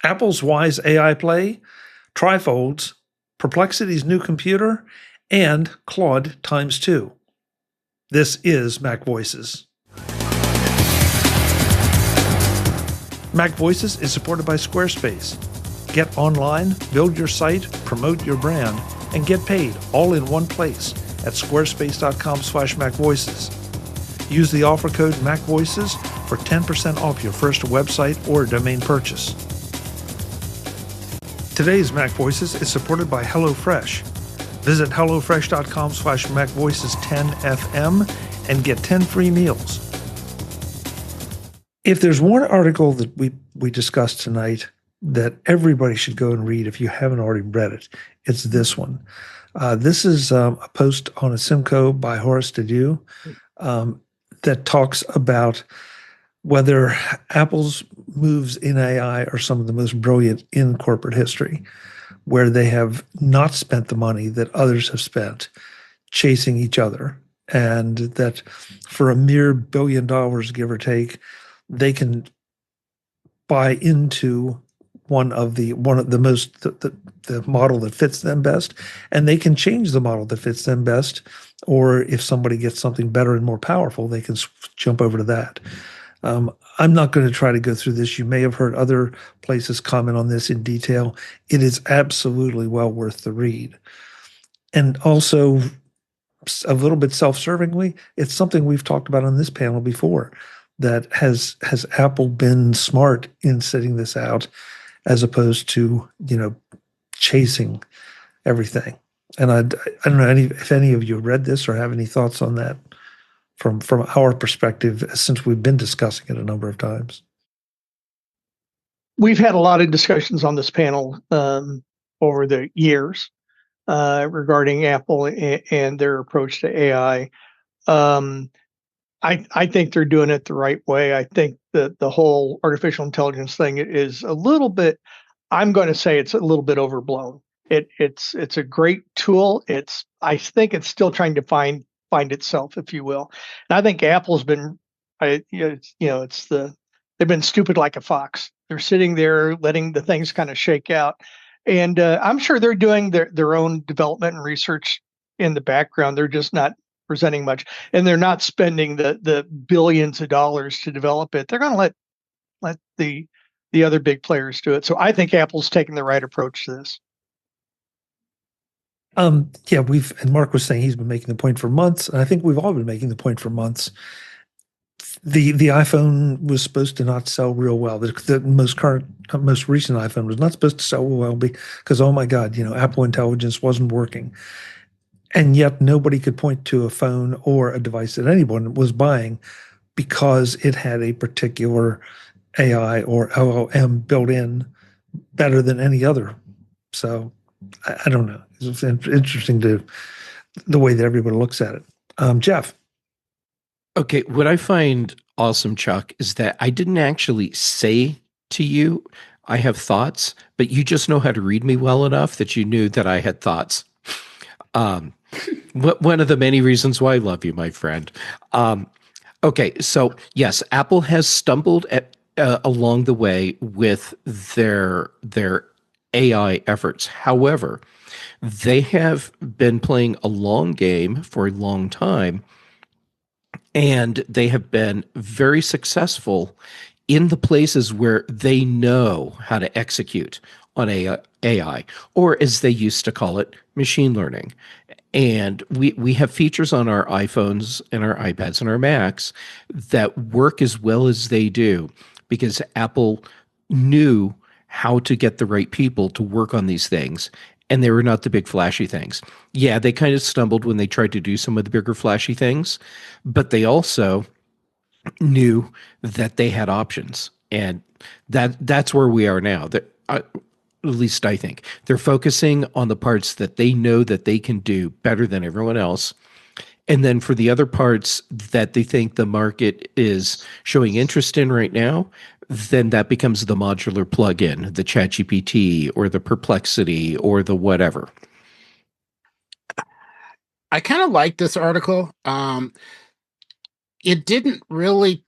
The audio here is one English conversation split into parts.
Apple's Wise AI Play, Trifolds, Perplexity's new computer, and Claude times 2. This is MacVoices. MacVoices is supported by Squarespace. Get online, build your site, promote your brand, and get paid all in one place at squarespace.com/MacVoices. Use the offer code MacVoices for 10% off your first website or domain purchase. Today's MacVoices is supported by HelloFresh. Visit hellofresh.com/MacVoices10FM and get 10 free meals. If there's one article that we discussed tonight that everybody should go and read if you haven't already read it, it's this one. This is a post on a Simco by Horace Dediu that talks about whether Apple's moves in AI are some of the most brilliant in corporate history, where they have not spent the money that others have spent chasing each other, and that for a mere $1 billion, give or take, they can buy into the model that fits them best, and they can change the model that fits them best. Or if somebody gets something better and more powerful, they can jump over to that. I'm not going to try to go through this. You may have heard other places comment on this in detail. It is absolutely well worth the read. And also, a little bit self-servingly, it's something we've talked about on this panel before, that has Apple been smart in setting this out as opposed to, chasing everything. And I don't know if any of you read this or have any thoughts on that from our perspective, since we've been discussing it a number of times. We've had a lot of discussions on this panel over the years regarding Apple and their approach to AI. I think they're doing it the right way. I think that the whole artificial intelligence thing is a little bit, I'm going to say it's a little bit overblown. It's a great tool. I think it's still trying to find itself, if you will. And I think Apple's been, they've been stupid like a fox. They're sitting there letting the things kind of shake out. And I'm sure they're doing their own development and research in the background. They're just not presenting much, and they're not spending the billions of dollars to develop it. They're going to let the other big players do it. So I think Apple's taking the right approach to this. And Mark was saying he's been making the point for months, and I think we've all been making the point for months. The iPhone was supposed to not sell real well. The most recent iPhone was not supposed to sell well because, oh my God, Apple Intelligence wasn't working. And yet nobody could point to a phone or a device that anyone was buying because it had a particular AI or LLM built in better than any other. So I don't know. It's interesting the way that everybody looks at it. Jeff. Okay, what I find awesome, Chuck, is that I didn't actually say to you I have thoughts, but you just know how to read me well enough that you knew that I had thoughts. One of the many reasons why I love you, my friend. Okay, so yes, Apple has stumbled along the way with their AI efforts. However, they have been playing a long game for a long time, and they have been very successful in the places where they know how to execute on AI, or as they used to call it, machine learning. And we have features on our iPhones and our iPads and our Macs that work as well as they do because Apple knew how to get the right people to work on these things. And they were not the big flashy things. Yeah, they kind of stumbled when they tried to do some of the bigger flashy things, but they also knew that they had options. And that's where we are now. At least I think. They're focusing on the parts that they know that they can do better than everyone else. And then for the other parts that they think the market is showing interest in right now, then that becomes the modular plugin, the ChatGPT or the Perplexity or the whatever. I kind of like this article. It didn't really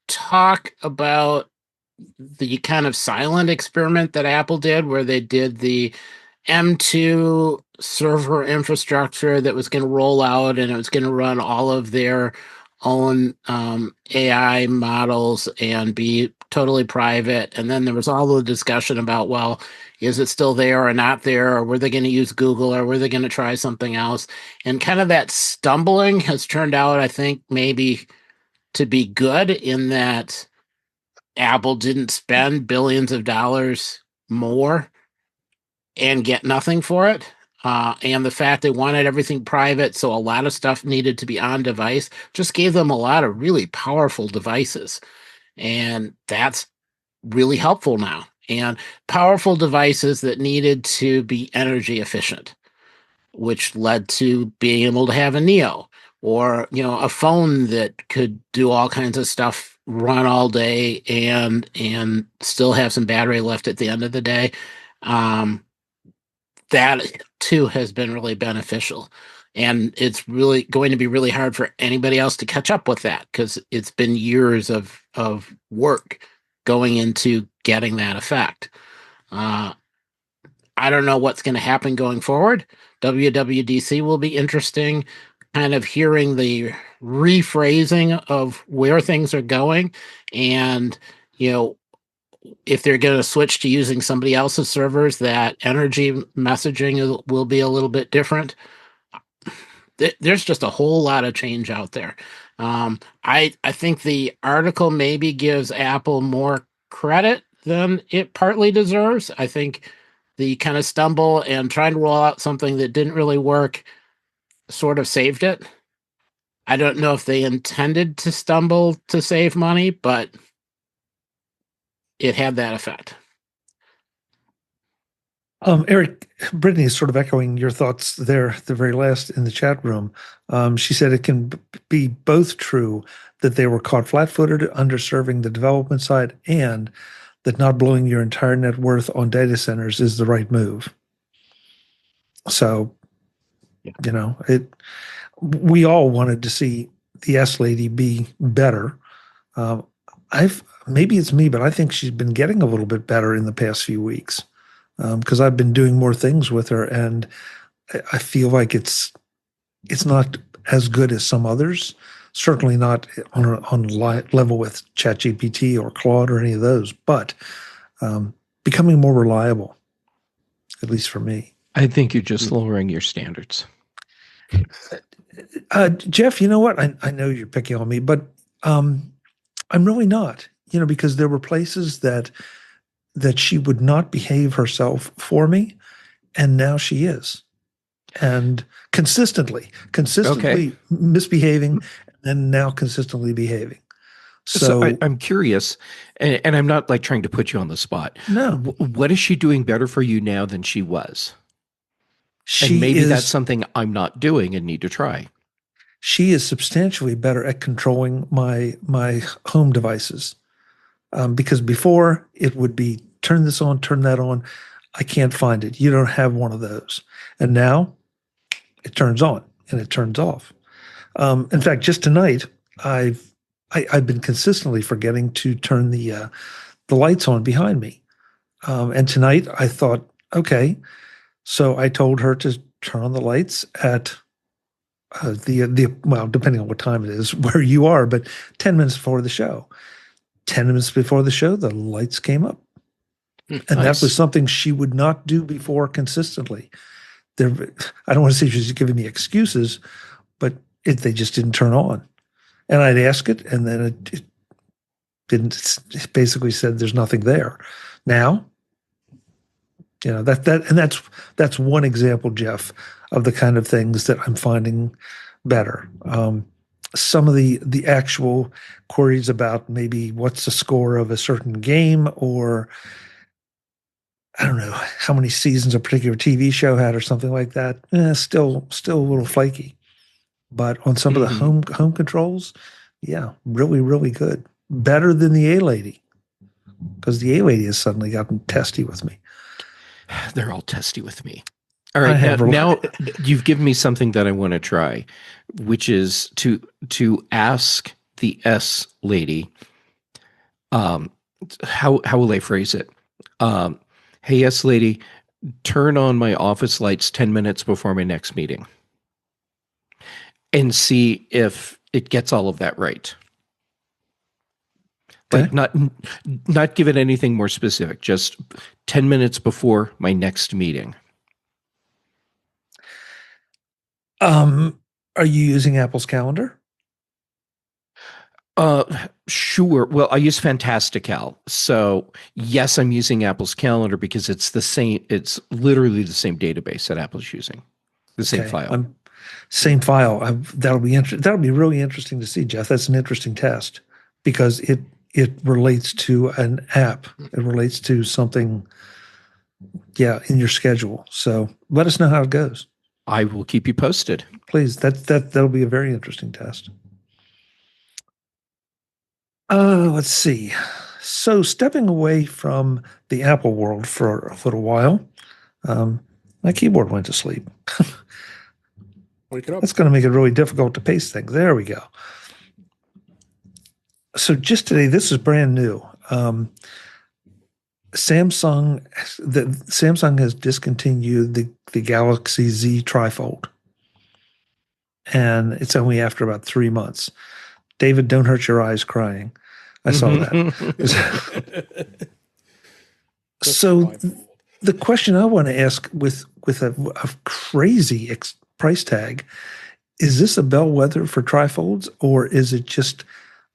talk about the kind of silent experiment that Apple did, where they did the M2 server infrastructure that was going to roll out, and it was going to run all of their own AI models and be totally private. And then there was all the discussion about, well, is it still there or not there? Or were they going to use Google, or were they going to try something else? And kind of that stumbling has turned out, I think, maybe to be good, in that Apple didn't spend billions of dollars more and get nothing for it. And the fact they wanted everything private, so a lot of stuff needed to be on device, just gave them a lot of really powerful devices. And that's really helpful now. And powerful devices that needed to be energy efficient, which led to being able to have a Neo, or a phone that could do all kinds of stuff, run all day, and still have some battery left at the end of the day. That too has been really beneficial. And it's really going to be really hard for anybody else to catch up with that, because it's been years of work going into getting that effect. I don't know what's going to happen going forward. WWDC will be interesting, kind of hearing the rephrasing of where things are going, and if they're going to switch to using somebody else's servers, that energy messaging will be a little bit different. There's just a whole lot of change out there. I think the article maybe gives Apple more credit than it partly deserves. I think the kind of stumble and trying to roll out something that didn't really work sort of saved it. I don't know if they intended to stumble to save money, but it had that effect. Eric, Brittany is sort of echoing your thoughts there, the very last in the chat room. She said it can be both true that they were caught flat-footed, underserving the development side, and that not blowing your entire net worth on data centers is the right move. So, we all wanted to see the S lady be better. Maybe it's me, but I think she's been getting a little bit better in the past few weeks, because I've been doing more things with her, and I feel like it's not as good as some others. Certainly not on level with ChatGPT or Claude or any of those, but becoming more reliable, at least for me. I think you're just lowering your standards. Jeff, you know what? I know you're picking on me, but I'm really not. Because there were places that she would not behave herself for me, and now she is, and consistently misbehaving, and now consistently behaving. So I'm curious, and I'm not like trying to put you on the spot. No, what is she doing better for you now than she was? And maybe that's something I'm not doing and need to try. She is substantially better at controlling my home devices, because before it would be turn this on, turn that on. I can't find it. You don't have one of those. And now it turns on and it turns off. In fact, just tonight, I've been consistently forgetting to turn the lights on behind me. And tonight I thought, okay, so I told her to turn on the lights at well, depending on what time it is where you are, but 10 minutes before the show. 10 minutes before the show, the lights came up. And that was something she would not do before consistently. I don't want to say she's giving me excuses, but they just didn't turn on. And I'd ask it, and then it didn't. It basically said there's nothing there. Now, that's one example, Jeff, of the kind of things that I'm finding better. Some of the actual queries about maybe what's the score of a certain game, or I don't know how many seasons a particular TV show had or something like that. Still a little flaky. But on some of the home controls, yeah, really, really good. Better than the A-Lady, because the A-Lady has suddenly gotten testy with me. They're all testy with me. All right, now you've given me something that I want to try, which is to ask the S lady, how will I phrase it? Hey, yes, lady, turn on my office lights 10 minutes before my next meeting and see if it gets all of that right. Okay. Like not give it anything more specific, just 10 minutes before my next meeting. Are you using Apple's calendar? Sure. Well, I use Fantastical. So yes, I'm using Apple's calendar because it's literally the same database that Apple's using. The same file. Same file. That'll be really interesting to see, Jeff. That's an interesting test because it relates to an app. It relates to something, in your schedule. So let us know how it goes. I will keep you posted. Please. That'll be a very interesting test. Let's see. So stepping away from the Apple world for a little while, my keyboard went to sleep. Wake it up. That's going to make it really difficult to paste things. There we go. So just today, this is brand new. Samsung has discontinued the Galaxy Z trifold, and it's only after about 3 months. David, don't hurt your eyes crying. I saw that. So the question I want to ask with a crazy price tag, is this a bellwether for trifolds, or is it just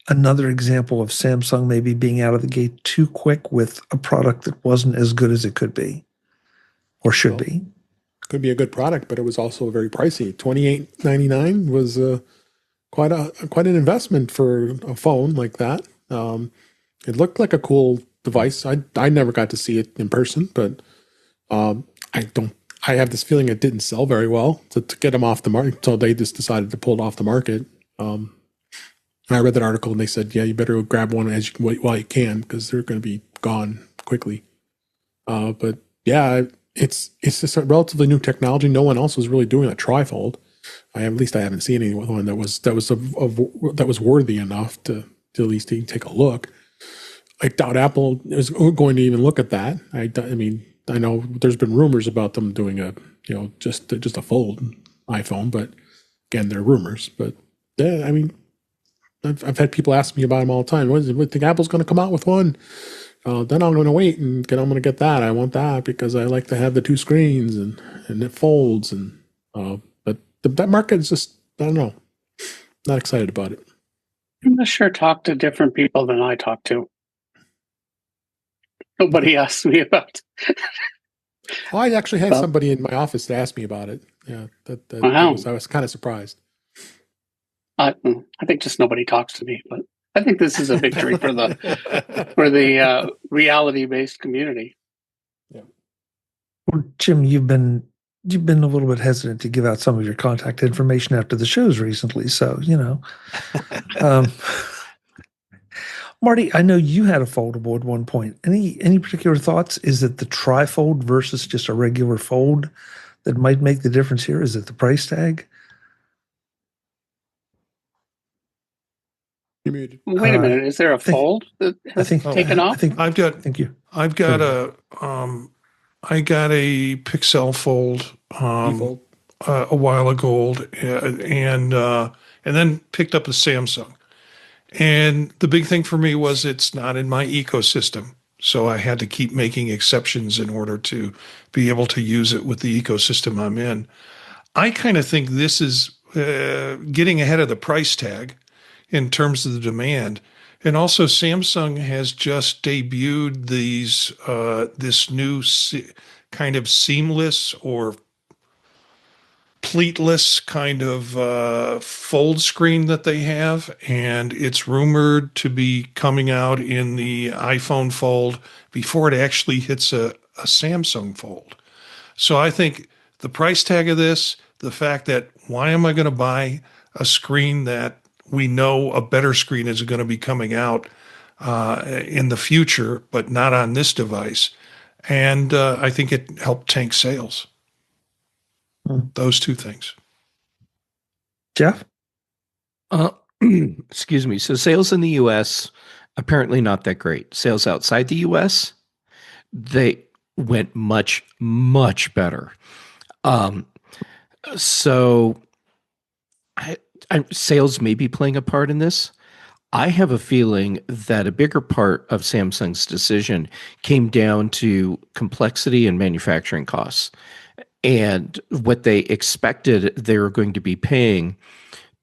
another example of Samsung maybe being out of the gate too quick with a product that wasn't as good as it could be or should be? Could be a good product, but it was also very pricey. $28.99 was quite an investment for a phone like that. It looked like a cool device. I never got to see it in person, but I have this feeling it didn't sell very well to get them off the market. So they just decided to pull it off the market. And I read that article and they said, yeah, you better go grab one while you can because they're going to be gone quickly. But yeah, it's just a relatively new technology. No one else was really doing a trifold. At least I haven't seen anyone that was worthy enough to at least take a look. I doubt Apple is going to even look at that. I mean, I know there's been rumors about them doing just a fold iPhone, but again, they're rumors. But yeah, I mean, I've had people ask me about them all the time. What think Apple's going to come out with one? Then I'm going to wait and I'm going to get that. I want that because I like to have the two screens and it folds but that market is just, I don't know, not excited about it. You must sure talk to different people than I talk to. Nobody asked me about. Oh, I actually had somebody in my office that asked me about it. Yeah, Wow. I was kind of surprised. I think just nobody talks to me, but I think this is a victory for the reality-based community. Yeah. Well, Jim, you've been a little bit hesitant to give out some of your contact information after the shows recently, so Marty, I know you had a foldable at one point. Any particular thoughts? Is it the trifold versus just a regular fold that might make the difference here? Is it the price tag? Wait a minute. Is there a fold that has taken off? I've got a Pixel Fold a while ago, and then picked up a Samsung. And the big thing for me was it's not in my ecosystem. So I had to keep making exceptions in order to be able to use it with the ecosystem I'm in. I kind of think this is getting ahead of the price tag in terms of the demand. And also Samsung has just debuted this new kind of seamless or pleatless kind of fold screen that they have, and it's rumored to be coming out in the iPhone Fold before it actually hits a Samsung Fold. So I think the price tag of this, the fact that why am I going to buy a screen that we know a better screen is going to be coming out in the future, but not on this device, and I think it helped tank sales. Those two things. Jeff? Excuse me. So sales in the U.S. Apparently not that great. Sales outside the US, they went much, much better. So sales may be playing a part in this. I have a feeling that a bigger part of Samsung's decision came down to complexity and manufacturing costs. And what they expected they were going to be paying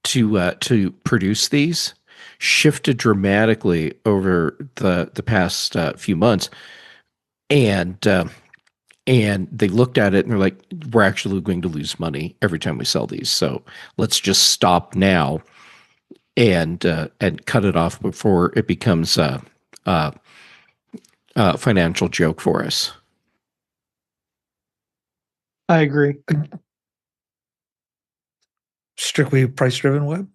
to produce these shifted dramatically over the past few months. And they looked at it and they're like, we're actually going to lose money every time we sell these. So let's just stop now and cut it off before it becomes a financial joke for us. I agree. Strictly price-driven web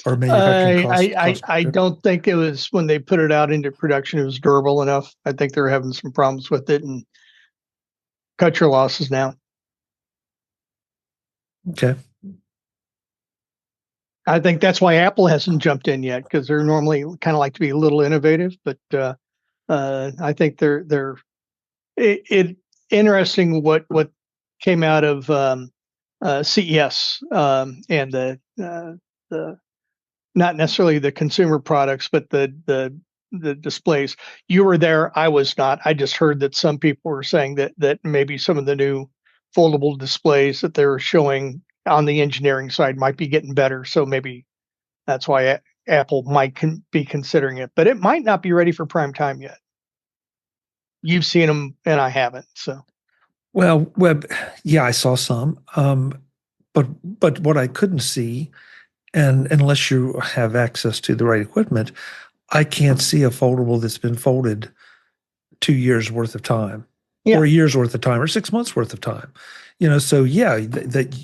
or manufacturing costs? I don't think it was, when they put it out into production, it was durable enough. I think they're having some problems with it, and cut your losses now. Okay. I think that's why Apple hasn't jumped in yet, because they're normally kind of like to be a little innovative, but I think they're interesting what came out of CES and the not necessarily the consumer products, but the displays. You were there, I was not. I just heard that some people were saying that maybe some of the new foldable displays that they're showing on the engineering side might be getting better. So maybe that's why Apple might be considering it, but it might not be ready for prime time yet. You've seen them and I haven't. So, well, web, yeah, I saw some, but what I couldn't see, and unless you have access to the right equipment, I can't see a foldable that's been folded 2 years worth of time, or a year's worth of time, or 6 months worth of time. So yeah, that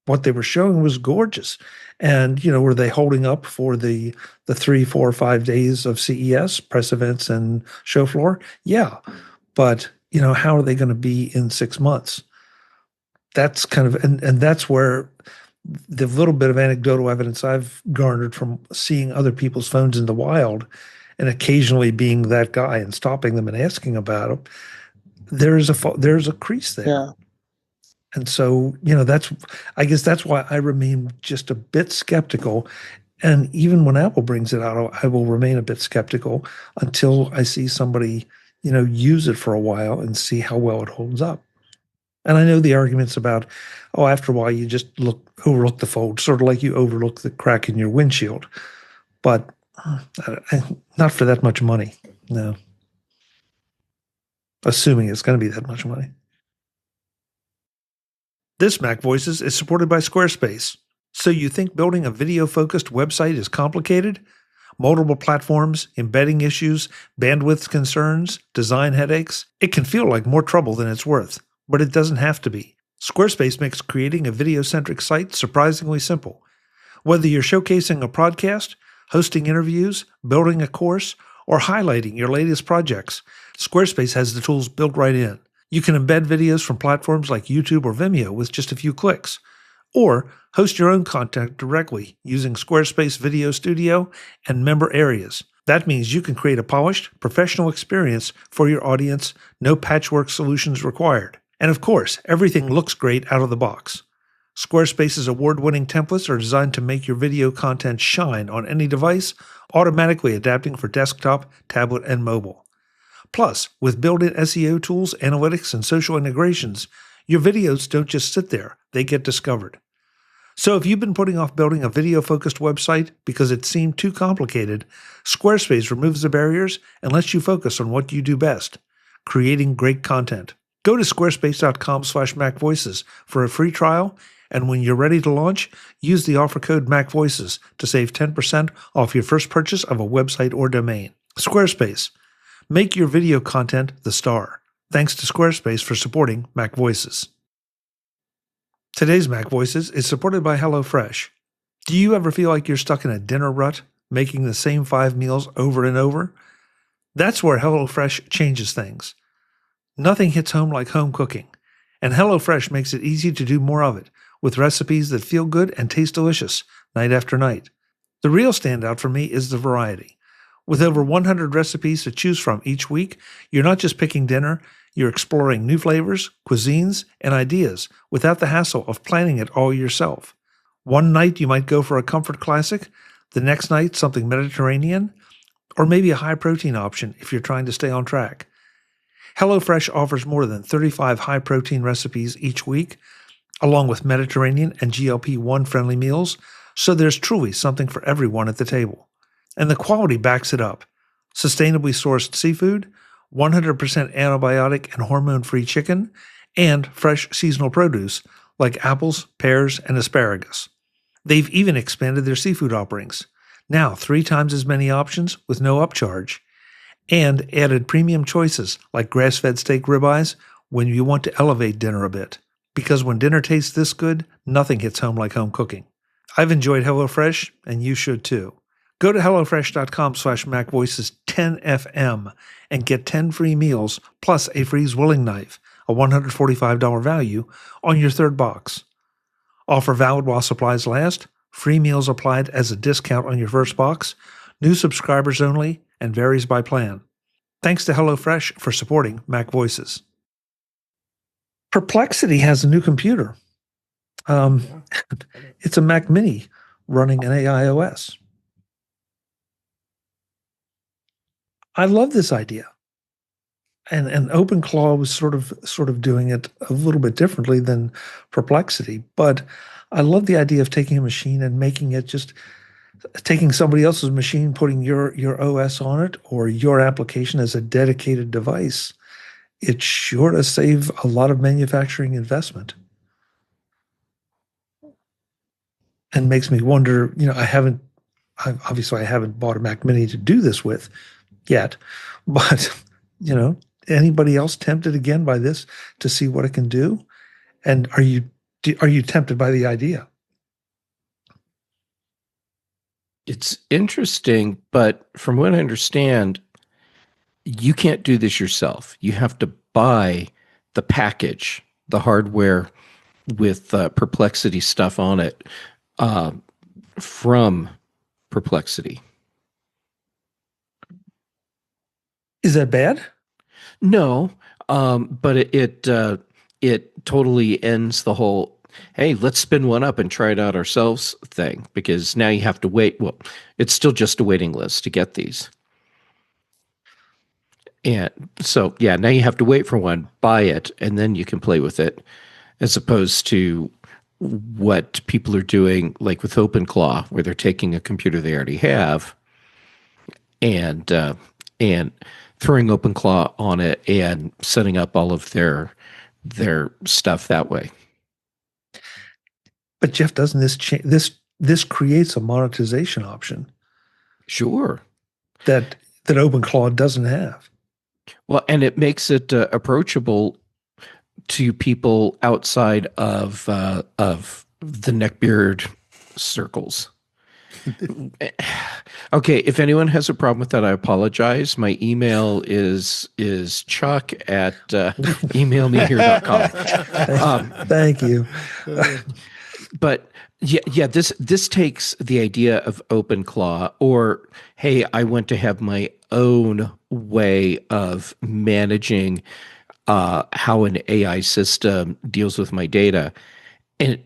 what they were showing was gorgeous. And, were they holding up for the 3, 4, 5 days of CES, press events and show floor? Yeah. But, how are they going to be in 6 months? That's kind of, and that's where the little bit of anecdotal evidence I've garnered from seeing other people's phones in the wild and occasionally being that guy and stopping them and asking about them, there's a crease there. Yeah. And so, I guess that's why I remain just a bit skeptical. And even when Apple brings it out, I will remain a bit skeptical until I see somebody, use it for a while and see how well it holds up. And I know the arguments about, after a while you just overlook the fold, sort of like you overlook the crack in your windshield. But not for that much money, no. Assuming it's going to be that much money. This MacVoices is supported by Squarespace. So you think building a video-focused website is complicated? Multiple platforms, embedding issues, bandwidth concerns, design headaches? It can feel like more trouble than it's worth, but it doesn't have to be. Squarespace makes creating a video-centric site surprisingly simple. Whether you're showcasing a podcast, hosting interviews, building a course, or highlighting your latest projects, Squarespace has the tools built right in. You can embed videos from platforms like YouTube or Vimeo with just a few clicks, or host your own content directly using Squarespace Video Studio and member areas. That means you can create a polished, professional experience for your audience, no patchwork solutions required. And of course, everything looks great out of the box. Squarespace's award-winning templates are designed to make your video content shine on any device, automatically adapting for desktop, tablet, and mobile. Plus, with built-in SEO tools, analytics, and social integrations, your videos don't just sit there, they get discovered. So if you've been putting off building a video-focused website because it seemed too complicated, Squarespace removes the barriers and lets you focus on what you do best, creating great content. Go to squarespace.com/MacVoices for a free trial, and when you're ready to launch, use the offer code MacVoices to save 10% off your first purchase of a website or domain. Squarespace. Make your video content the star. Thanks to Squarespace for supporting MacVoices. Today's MacVoices is supported by HelloFresh. Do you ever feel like you're stuck in a dinner rut, making the same 5 meals over and over? That's where HelloFresh changes things. Nothing hits home like home cooking, and HelloFresh makes it easy to do more of it, with recipes that feel good and taste delicious night after night. The real standout for me is the variety. With over 100 recipes to choose from each week, you're not just picking dinner, you're exploring new flavors, cuisines, and ideas without the hassle of planning it all yourself. One night you might go for a comfort classic, the next night something Mediterranean, or maybe a high-protein option if you're trying to stay on track. HelloFresh offers more than 35 high-protein recipes each week, along with Mediterranean and GLP-1 friendly meals, so there's truly something for everyone at the table. And the quality backs it up. Sustainably sourced seafood, 100% antibiotic and hormone-free chicken, and fresh seasonal produce like apples, pears, and asparagus. They've even expanded their seafood offerings. Now 3 times as many options with no upcharge. And added premium choices like grass-fed steak ribeyes when you want to elevate dinner a bit. Because when dinner tastes this good, nothing hits home like home cooking. I've enjoyed HelloFresh, and you should too. Go to HelloFresh.com/MacVoices10FM and get 10 free meals plus a free Zwilling knife, a $145 value, on your 3rd box. Offer valid while supplies last, free meals applied as a discount on your first box, new subscribers only, and varies by plan. Thanks to HelloFresh for supporting MacVoices. Perplexity has a new computer. It's a Mac Mini running an AI OS. I love this idea. And OpenClaw was sort of doing it a little bit differently than Perplexity, but I love the idea of taking a machine and making it just taking somebody else's machine, putting your OS on it or your application as a dedicated device. It's sure to save a lot of manufacturing investment. And makes me wonder, I haven't bought a Mac Mini to do this with yet, but anybody else tempted again by this to see what it can do? And are you tempted by the idea? It's interesting, but from what I understand, you can't do this yourself. You have to buy the package, the hardware with Perplexity stuff on it from Perplexity. Is that bad? No, but it totally ends the whole, hey, let's spin one up and try it out ourselves thing, because now you have to wait. Well, it's still just a waiting list to get these. And so, yeah, now you have to wait for one, buy it, and then you can play with it, as opposed to what people are doing, like with OpenClaw, where they're taking a computer they already have and throwing OpenClaw on it and setting up all of their stuff that way. But Jeff, doesn't this creates a monetization option? Sure. That OpenClaw doesn't have. Well, and it makes it approachable to people outside of the neckbeard circles. Okay, if anyone has a problem with that, I apologize. My email is chuck@emailmehere.com. Thank you. But yeah, this takes the idea of OpenClaw, or hey, I want to have my own way of managing how an AI system deals with my data, and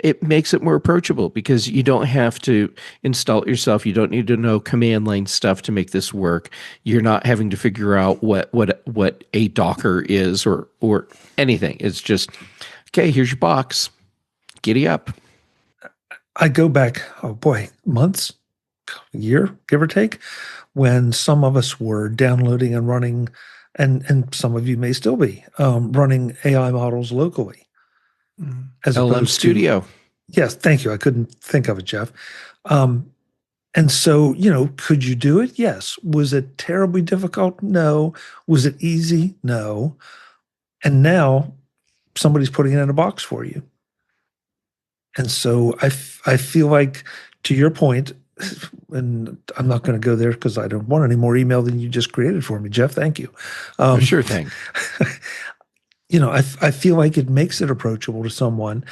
it makes it more approachable because you don't have to install it yourself. You don't need to know command line stuff to make this work. You're not having to figure out what a Docker is or anything. It's just, okay, here's your box. Giddy up. I go back, months, a year, give or take, when some of us were downloading and running, and some of you may still be, running AI models locally. As LM Studio. Yes, thank you. I couldn't think of it, Jeff. And so, could you do it? Yes. Was it terribly difficult? No. Was it easy? No. And now somebody's putting it in a box for you. And so I feel like, to your point, and I'm not going to go there because I don't want any more email than you just created for me, Jeff. Thank you. Sure thing. I feel like it makes it approachable to someone.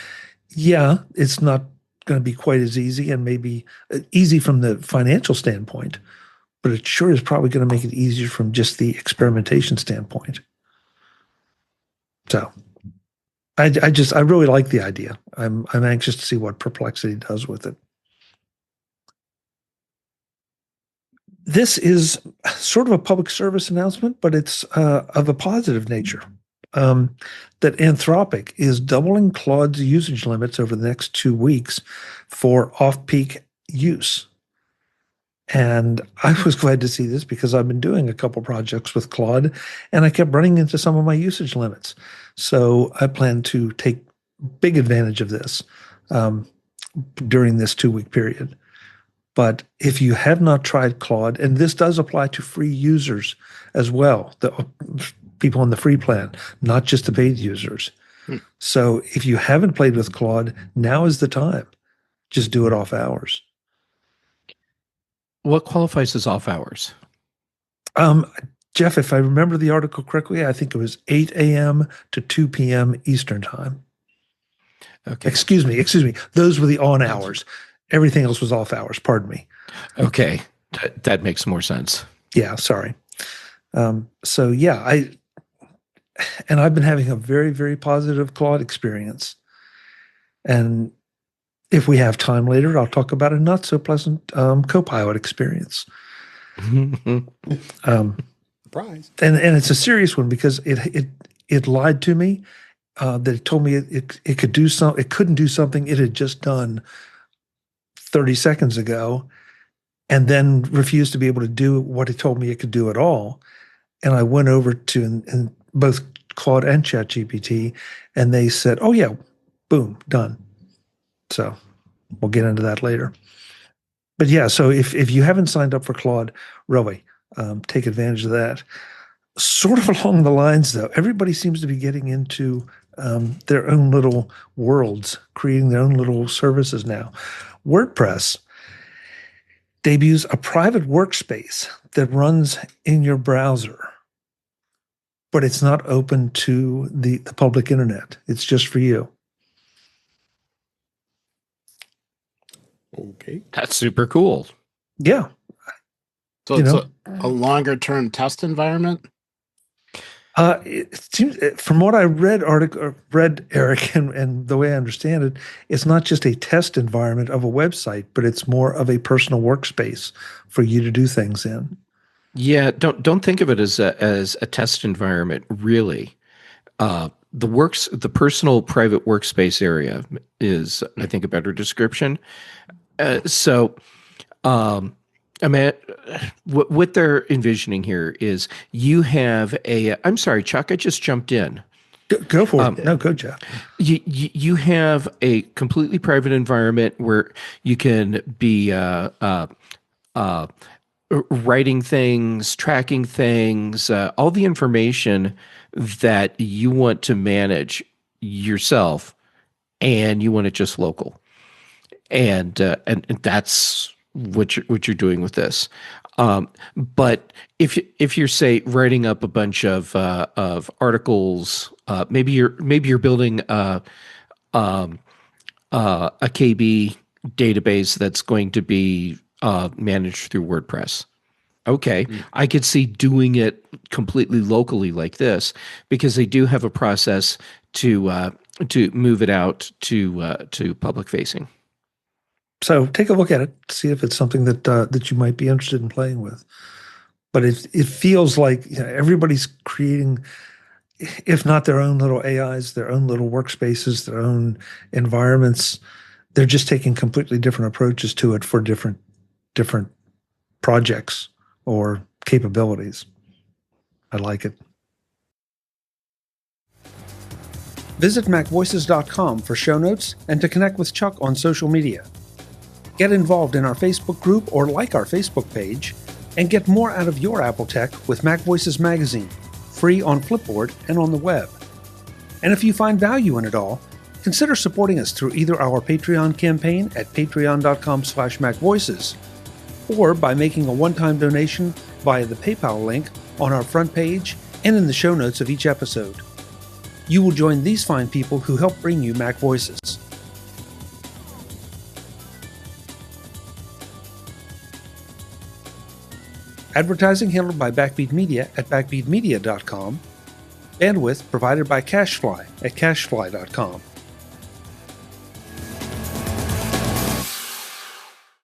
Yeah, it's not going to be quite as easy, and maybe easy from the financial standpoint, but it sure is probably going to make it easier from just the experimentation standpoint. So I really like the idea. I'm anxious to see what Perplexity does with it. This is sort of a public service announcement, but it's of a positive nature. That Anthropic is doubling Claude's usage limits over the next 2 weeks for off-peak use. And I was glad to see this because I've been doing a couple projects with Claude, and I kept running into some of my usage limits. So I plan to take big advantage of this during this 2-week period. But if you have not tried Claude, and this does apply to free users as well, the people on the free plan, not just the paid users. So if you haven't played with Claude, now is the time. Just do it off hours. What qualifies as off hours? Jeff, if I remember the article correctly, I think it was 8 a.m. to 2 p.m. Eastern time. Okay. Excuse me. Those were the on hours. Everything else was off hours. Pardon me. Okay. That makes more sense. Yeah, sorry. So yeah, I've been having a very, very positive Claude experience. And if we have time later, I'll talk about a not so pleasant Copilot experience. Surprise. And it's a serious one because it lied to me that it told me it could do something. It couldn't do something it had just done 30 seconds ago, and then refused to be able to do what it told me it could do at all. And I went over to in both Claude and ChatGPT, and they said, "Oh yeah, boom, done." So we'll get into that later. But yeah, so if you haven't signed up for Claude, really take advantage of that. Sort of along the lines, though, everybody seems to be getting into their own little worlds, creating their own little services now. WordPress debuts a private workspace that runs in your browser, but it's not open to the public internet. It's just for you. Okay. That's super cool. Yeah. So it's a longer term test environment? It seems, from what I read, Eric, and the way I understand it, it's not just a test environment of a website, but it's more of a personal workspace for you to do things in. Yeah, don't think of it as a test environment, really. The personal private workspace area is, I think, a better description. I mean, what they're envisioning here is you have I'm sorry, Chuck, I just jumped in. Go for it. No, go, Jeff. You have a completely private environment where you can be writing things, tracking things, all the information that you want to manage yourself, and you want it just local. And that's what you're doing with this. But if you're, say, writing up a bunch of articles, maybe you're building a KB database that's going to be managed through WordPress. Okay, I could see doing it completely locally like this, because they do have a process to move it out to public facing. So take a look at it, see if it's something that you might be interested in playing with. But it feels like everybody's creating, if not their own little AIs, their own little workspaces, their own environments. They're just taking completely different approaches to it for different projects or capabilities. I like it. Visit MacVoices.com for show notes and to connect with Chuck on social media. Get involved in our Facebook group or like our Facebook page, and get more out of your Apple tech with MacVoices Magazine, free on Flipboard and on the web. And if you find value in it all, consider supporting us through either our Patreon campaign at patreon.com/MacVoices, or by making a one-time donation via the PayPal link on our front page and in the show notes of each episode. You will join these fine people who help bring you MacVoices. Advertising handled by Backbeat Media at backbeatmedia.com. Bandwidth provided by CacheFly at cachefly.com.